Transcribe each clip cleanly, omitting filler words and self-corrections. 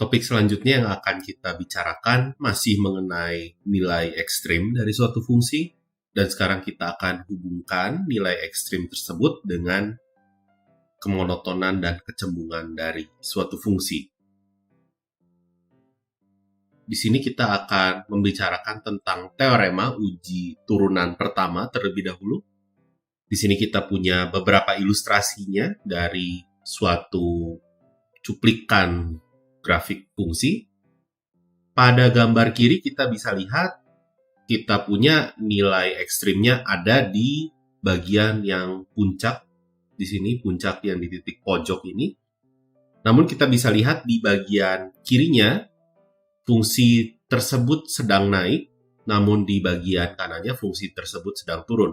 Topik selanjutnya yang akan kita bicarakan masih mengenai nilai ekstrim dari suatu fungsi, dan sekarang kita akan hubungkan nilai ekstrim tersebut dengan kemonotonan dan kecembungan dari suatu fungsi. Di sini kita akan membicarakan tentang teorema uji turunan pertama terlebih dahulu. Di sini kita punya beberapa ilustrasinya dari suatu cuplikan grafik fungsi. Pada gambar kiri kita bisa lihat kita punya nilai ekstrimnya ada di bagian yang puncak. Di sini puncak yang di titik pojok ini. Namun kita bisa lihat di bagian kirinya fungsi tersebut sedang naik, namun di bagian kanannya fungsi tersebut sedang turun.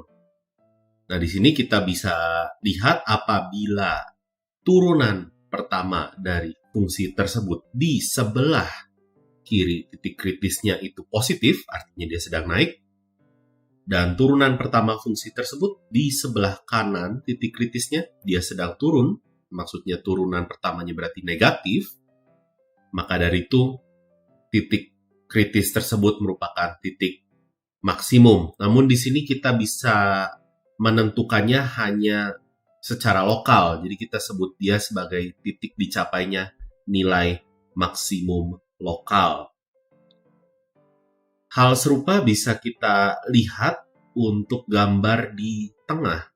Nah, di sini kita bisa lihat apabila turunan pertama dari fungsi tersebut di sebelah kiri titik kritisnya itu positif, artinya dia sedang naik. Dan turunan pertama fungsi tersebut di sebelah kanan titik kritisnya dia sedang turun, maksudnya turunan pertamanya berarti negatif. Maka dari itu titik kritis tersebut merupakan titik maksimum. Namun di sini kita bisa menentukannya hanya secara lokal. Jadi kita sebut dia sebagai titik dicapainya nilai maksimum lokal. Hal serupa bisa kita lihat untuk gambar di tengah.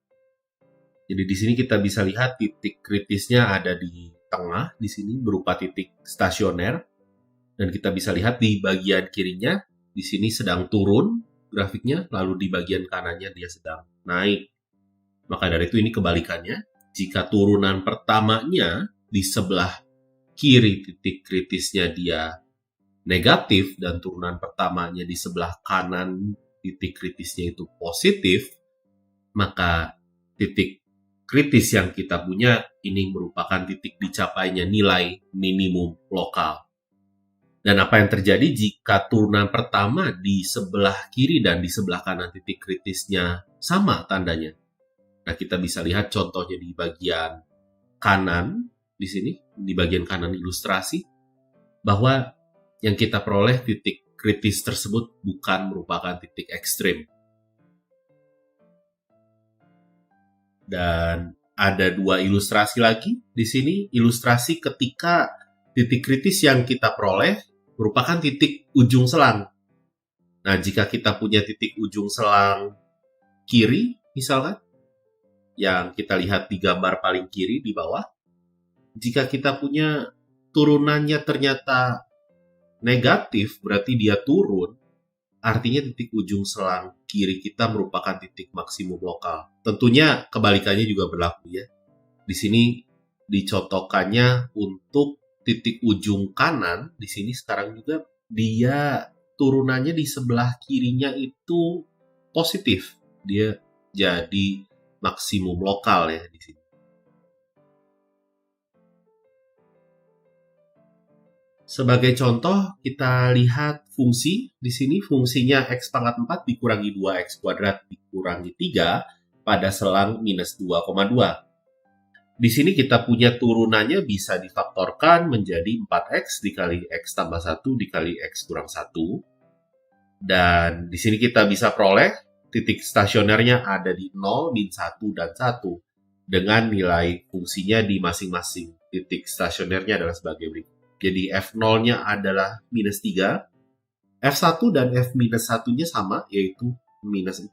Jadi di sini kita bisa lihat titik kritisnya ada di tengah, di sini berupa titik stasioner. Dan kita bisa lihat di bagian kirinya, di sini sedang turun grafiknya, lalu di bagian kanannya dia sedang naik. Maka dari itu ini kebalikannya. Jika turunan pertamanya di sebelah kiri titik kritisnya dia negatif dan turunan pertamanya di sebelah kanan titik kritisnya itu positif, maka titik kritis yang kita punya ini merupakan titik dicapainya nilai minimum lokal. Dan apa yang terjadi jika turunan pertama di sebelah kiri dan di sebelah kanan titik kritisnya sama tandanya? Nah, kita bisa lihat contohnya di bagian kanan, di sini, di bagian kanan ilustrasi, bahwa yang kita peroleh titik kritis tersebut bukan merupakan titik ekstrim. Dan ada dua ilustrasi lagi di sini, ilustrasi ketika titik kritis yang kita peroleh merupakan titik ujung selang. Nah, jika kita punya titik ujung selang kiri, misalkan, yang kita lihat di gambar paling kiri di bawah, jika kita punya turunannya ternyata negatif, berarti dia turun, artinya titik ujung selang kiri kita merupakan titik maksimum lokal. Tentunya kebalikannya juga berlaku ya. Di sini dicontohkannya untuk titik ujung kanan, di sini sekarang juga dia turunannya di sebelah kirinya itu positif. Dia jadi maksimum lokal ya di sini. Sebagai contoh, kita lihat fungsi. Di sini fungsinya x pangkat 4 dikurangi 2x kuadrat dikurangi 3 pada selang minus 2,2. Di sini kita punya turunannya bisa difaktorkan menjadi 4x dikali x tambah 1 dikali x kurang 1. Dan di sini kita bisa peroleh titik stasionernya ada di 0, min 1, dan 1. Dengan nilai fungsinya di masing-masing titik stasionernya adalah sebagai berikut. Jadi F0-nya adalah minus 3, F1 dan F-1-nya sama, yaitu minus 4.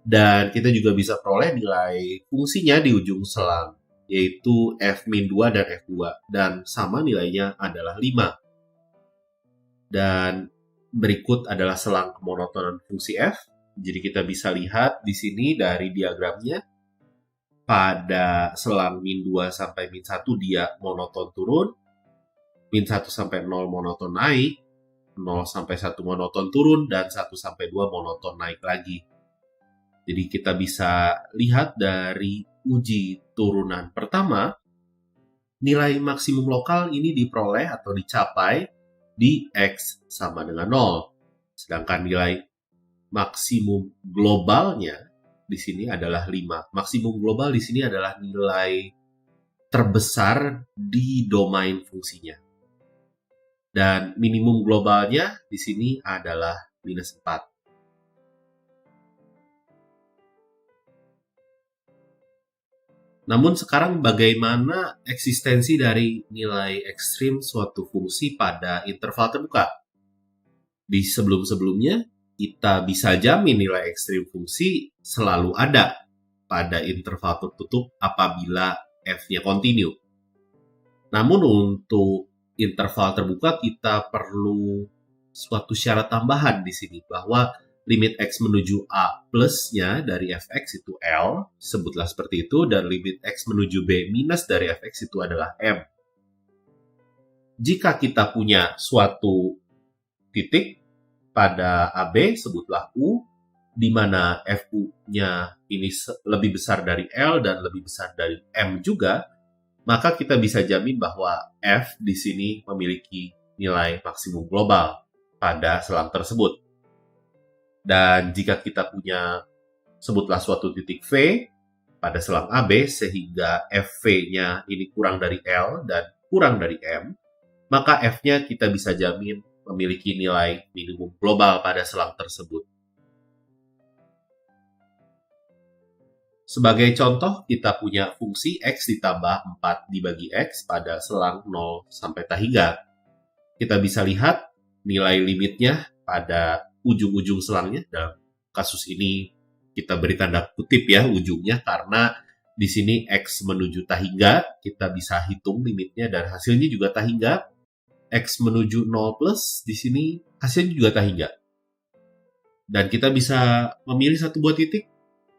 Dan kita juga bisa peroleh nilai fungsinya di ujung selang, yaitu F-2 dan F2. Dan sama nilainya adalah 5. Dan berikut adalah selang kemonotonan fungsi F. Jadi kita bisa lihat di sini dari diagramnya, pada selang min 2 sampai min 1 dia monoton turun, min 1 sampai 0 monoton naik, 0 sampai 1 monoton turun, dan 1 sampai 2 monoton naik lagi. Jadi kita bisa lihat dari uji turunan pertama, nilai maksimum lokal ini diperoleh atau dicapai di X sama dengan 0. Sedangkan nilai maksimum globalnya di sini adalah 5. Maksimum global di sini adalah nilai terbesar di domain fungsinya. Dan minimum globalnya di sini adalah minus 4. Namun sekarang bagaimana eksistensi dari nilai ekstrim suatu fungsi pada interval terbuka? Di sebelum-sebelumnya, kita bisa jamin nilai ekstrim fungsi selalu ada pada interval tertutup apabila f-nya kontinu. Namun untuk interval terbuka kita perlu suatu syarat tambahan di sini bahwa limit x menuju a plusnya dari fx itu L, sebutlah seperti itu, dan limit x menuju b minus dari fx itu adalah M. Jika kita punya suatu titik pada AB, sebutlah U, di mana FU-nya ini lebih besar dari L dan lebih besar dari M juga, maka kita bisa jamin bahwa F di sini memiliki nilai maksimum global pada selang tersebut. Dan jika kita punya, sebutlah suatu titik V pada selang AB, sehingga FV-nya ini kurang dari L dan kurang dari M, maka F-nya kita bisa jamin memiliki nilai minimum global pada selang tersebut. Sebagai contoh, kita punya fungsi X ditambah 4 dibagi X pada selang 0 sampai T3. Kita bisa lihat nilai limitnya pada ujung-ujung selangnya. Dalam kasus ini kita beri tanda kutip ya ujungnya, karena di sini X menuju T3, kita bisa hitung limitnya dan hasilnya juga T3. X menuju 0 plus, di sini hasilnya juga T3. Dan kita bisa memilih satu buah titik.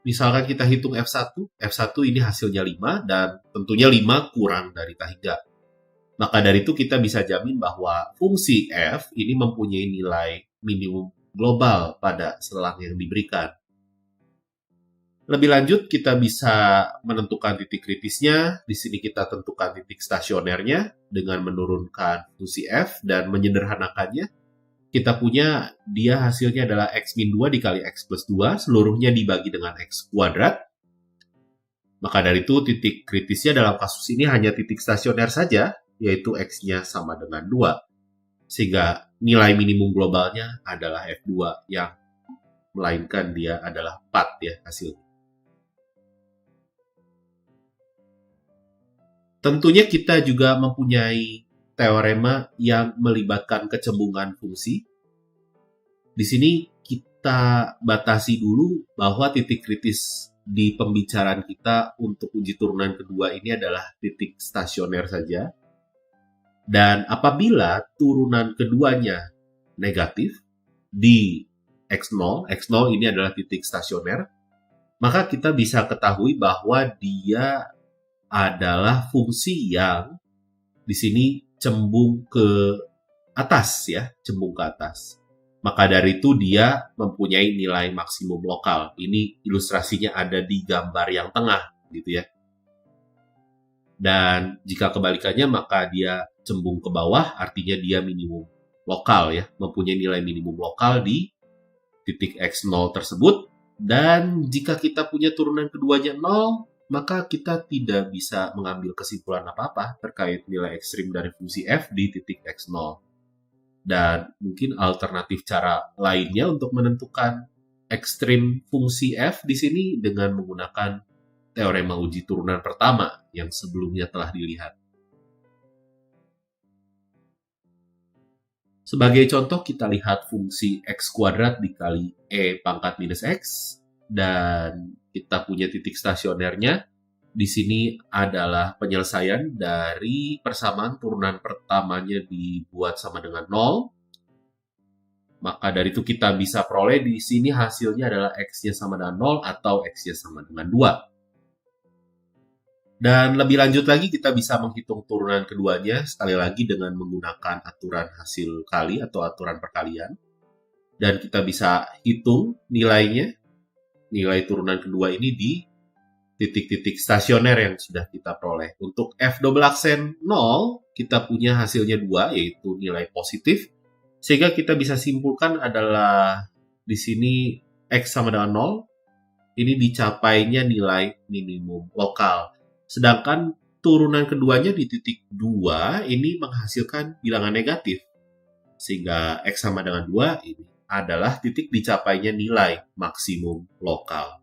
Misalkan kita hitung F1, F1 ini hasilnya 5, dan tentunya 5 kurang dari T3. Maka dari itu kita bisa jamin bahwa fungsi F ini mempunyai nilai minimum global pada selang yang diberikan. Lebih lanjut, kita bisa menentukan titik kritisnya. Di sini kita tentukan titik stasionernya dengan menurunkan fungsi F dan menyederhanakannya. Kita punya dia hasilnya adalah X min 2 dikali X plus 2, seluruhnya dibagi dengan X kuadrat. Maka dari itu titik kritisnya dalam kasus ini hanya titik stasioner saja, yaitu X-nya sama dengan 2. Sehingga nilai minimum globalnya adalah F2 yang melainkan dia adalah 4 ya hasilnya. Tentunya kita juga mempunyai teorema yang melibatkan kecembungan fungsi. Di sini kita batasi dulu bahwa titik kritis di pembicaraan kita untuk uji turunan kedua ini adalah titik stasioner saja. Dan apabila turunan keduanya negatif di X0, X0 ini adalah titik stasioner, maka kita bisa ketahui bahwa dia adalah fungsi yang di sini cembung ke atas ya, cembung ke atas. Maka dari itu dia mempunyai nilai maksimum lokal. Ini ilustrasinya ada di gambar yang tengah gitu ya. Dan jika kebalikannya maka dia cembung ke bawah, artinya dia minimum lokal ya, mempunyai nilai minimum lokal di titik X0 tersebut. Dan jika kita punya turunan keduanya 0, maka kita tidak bisa mengambil kesimpulan apa-apa terkait nilai ekstrim dari fungsi f di titik X0. Dan mungkin alternatif cara lainnya untuk menentukan ekstrim fungsi f di sini dengan menggunakan teorema uji turunan pertama yang sebelumnya telah dilihat. Sebagai contoh, kita lihat fungsi x kuadrat dikali e pangkat minus x, dan kita punya titik stasionernya. Di sini adalah penyelesaian dari persamaan turunan pertamanya dibuat sama dengan 0. Maka dari itu kita bisa peroleh di sini hasilnya adalah x-nya sama dengan 0 atau x-nya sama dengan 2. Dan lebih lanjut lagi kita bisa menghitung turunan keduanya sekali lagi dengan menggunakan aturan hasil kali atau aturan perkalian. Dan kita bisa hitung nilainya, nilai turunan kedua ini di titik-titik stasioner yang sudah kita peroleh. Untuk F double aksen 0, kita punya hasilnya 2, yaitu nilai positif. Sehingga kita bisa simpulkan adalah di sini X sama dengan 0, ini dicapainya nilai minimum lokal. Sedangkan turunan keduanya di titik 2, ini menghasilkan bilangan negatif. Sehingga X sama dengan 2 ini adalah titik dicapainya nilai maksimum lokal.